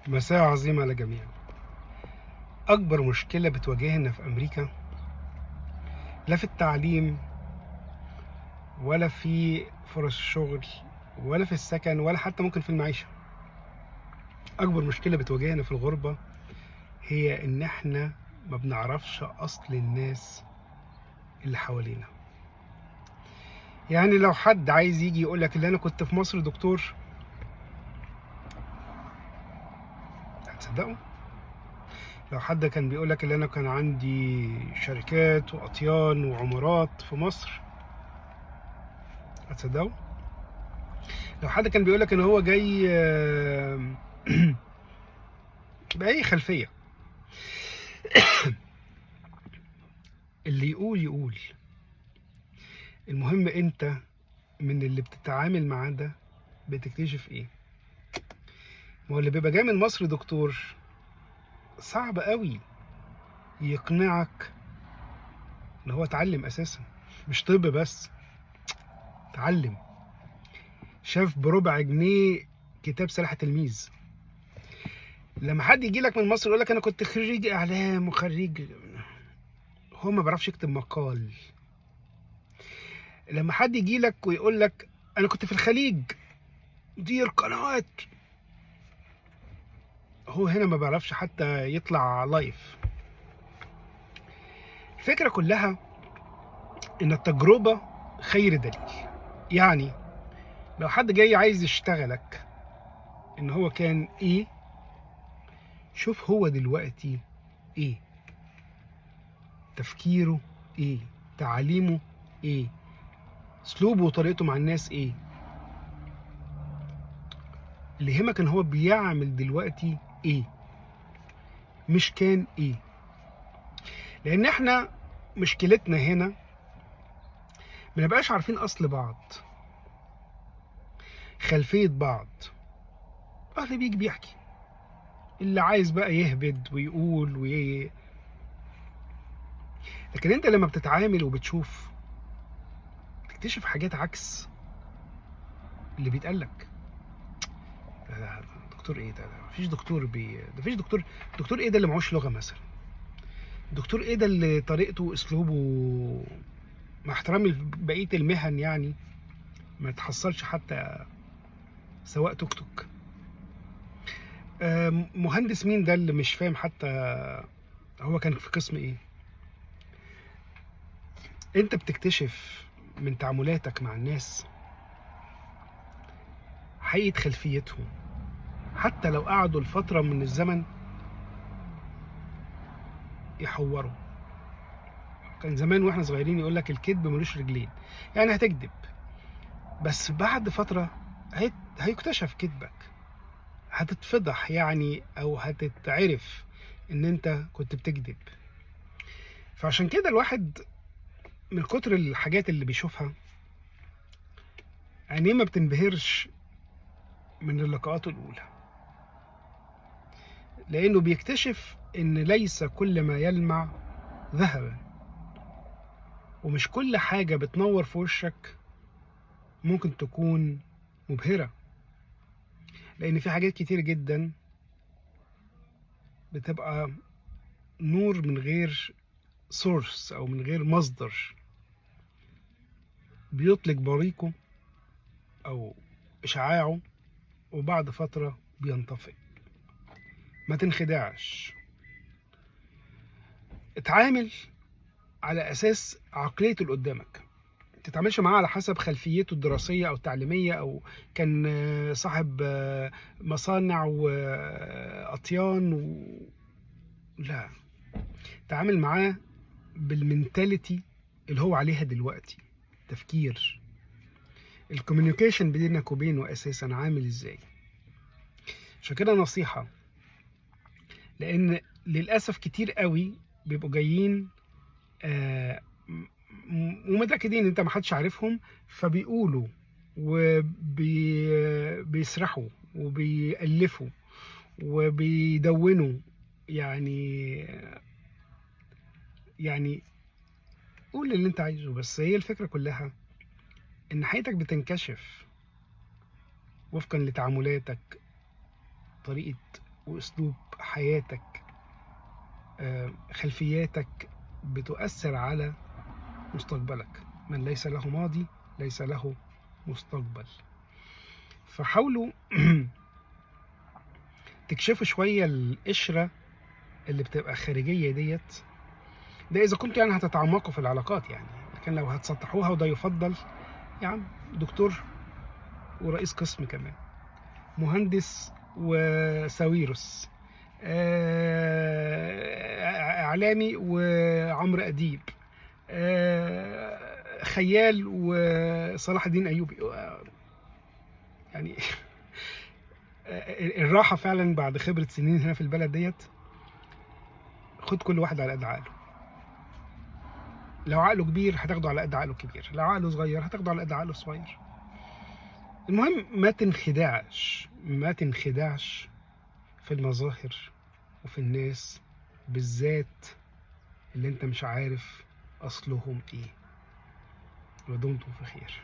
مساء عظيم على الجميع. أكبر مشكلة بتواجهنا في أمريكا لا في التعليم ولا في فرص الشغل ولا في السكن ولا حتى ممكن في المعيشة. أكبر مشكلة بتواجهنا في الغربة هي إن إحنا ما بنعرفش أصل الناس اللي حوالينا. يعني لو حد عايز يجي يقولك اللي أنا كنت في مصر دكتور، هتصدقه؟ لو حد كان بيقولك اللي أنا كان عندي شركات وأطيان وعمارات في مصر، هتصدقه؟ لو حد كان بيقولك ان هو جاي بأي خلفية، اللي يقول يقول. المهم انت من اللي بتتعامل معاه ده بتكتشف ايه. ما هو اللي بيبقى جاي من مصر دكتور صعب قوي يقنعك ان هو اتعلم اساسا، مش طب بس، اتعلم. شاف بربع جنيه كتاب سلاح تلميذ. لما حد يجي لك من مصر يقول لك انا كنت خريج اعلام وخريج، هو ما بيعرفش يكتب مقال. لما حد يجي لك ويقول لك انا كنت في الخليج مدير قنوات، هو هنا ما بيعرفش حتى يطلع لايف. الفكرة كلها ان التجربة خير دليل. يعني لو حد جاي عايز يشتغلك ان هو كان ايه، شوف هو دلوقتي ايه، تفكيره ايه، تعليمه ايه، اسلوبه وطريقته مع الناس ايه. اللي يهمك ان هو بيعمل دلوقتي ايه، مش كان ايه. لان احنا مشكلتنا هنا ما نبقاش عارفين اصل بعض، خلفية بعض. اللي بيجي بيحكي، اللي عايز بقى يهبد ويقول لكن انت لما بتتعامل وبتشوف تكتشف حاجات عكس اللي بيتقالك. ده دكتور ايه ده مفيش دكتور ده مفيش دكتور. دكتور ايه ده اللي معهوش لغة مثلا؟ دكتور ايه ده اللي طريقته واسلوبه، مع احترامي بقية المهن يعني، ما تحصلش حتى سواق توك توك. مهندس مين ده اللي مش فاهم حتى هو كان في قسم ايه. انت بتكتشف من تعاملاتك مع الناس حقيقة خلفيتهم، حتى لو قعدوا لفترة من الزمن يحوروا. كان زمان واحنا صغيرين يقول لك الكذب ملوش رجلين، يعني هتكذب بس بعد فترة هيكتشف كذبك، هتتفضح يعني، او هتتعرف ان انت كنت بتكذب. فعشان كده الواحد من كتر الحاجات اللي بيشوفها عينيه ما بتنبهرش من اللقاءات الاولى، لانه بيكتشف ان ليس كل ما يلمع ذهبا، ومش كل حاجة بتنور في وشك ممكن تكون مبهرة. لان في حاجات كتير جدا بتبقى نور من غير سورس او من غير مصدر، بيطلق بريقه او اشعاعه وبعد فترة بينطفئ. ما تنخدعش، اتعامل على اساس عقلية اللي قدامك. ما تتعاملش معاه على حسب خلفيته الدراسية او التعليمية، او كان صاحب مصانع واطيان لا، تعامل معاه بالمنتاليتي اللي هو عليها دلوقتي. تفكير الكوميونيكيشن بينك وبينه اساسا عامل ازاي. عشان كده نصيحة، لان للاسف كتير قوي بيبقوا جايين ومتأكدين انت محدش عارفهم، فبيقولوا وبيسرحوا وبيألفوا وبيدونوا. يعني قول اللي انت عايزه، بس هي الفكرة كلها ان حياتك بتنكشف وفقا لتعاملاتك، طريقة وأسلوب حياتك، خلفياتك بتؤثر على مستقبلك. من ليس له ماضي ليس له مستقبل. فحاولوا تكشفوا شوية القشرة اللي بتبقى خارجية ديت. ده إذا كنتوا يعني هتتعمقوا في العلاقات يعني، لكن لو هتسطحوها وده يفضل، يعني دكتور ورئيس قسم كمان، مهندس وساويرس، إعلامي وعمرو أديب، خيال وصلاح الدين أيوبي، يعني الراحة فعلا بعد خبرة سنين هنا في البلد ديت. خد كل واحد على قد عقله. لو عقله كبير هتاخده على قد عقله الكبير، لو عقله صغير هتاخده على قد عقله الصغير. المهم ما تنخدعش في المظاهر وفي الناس، بالذات اللي انت مش عارف اصلهم ايه. ودمتم في خير.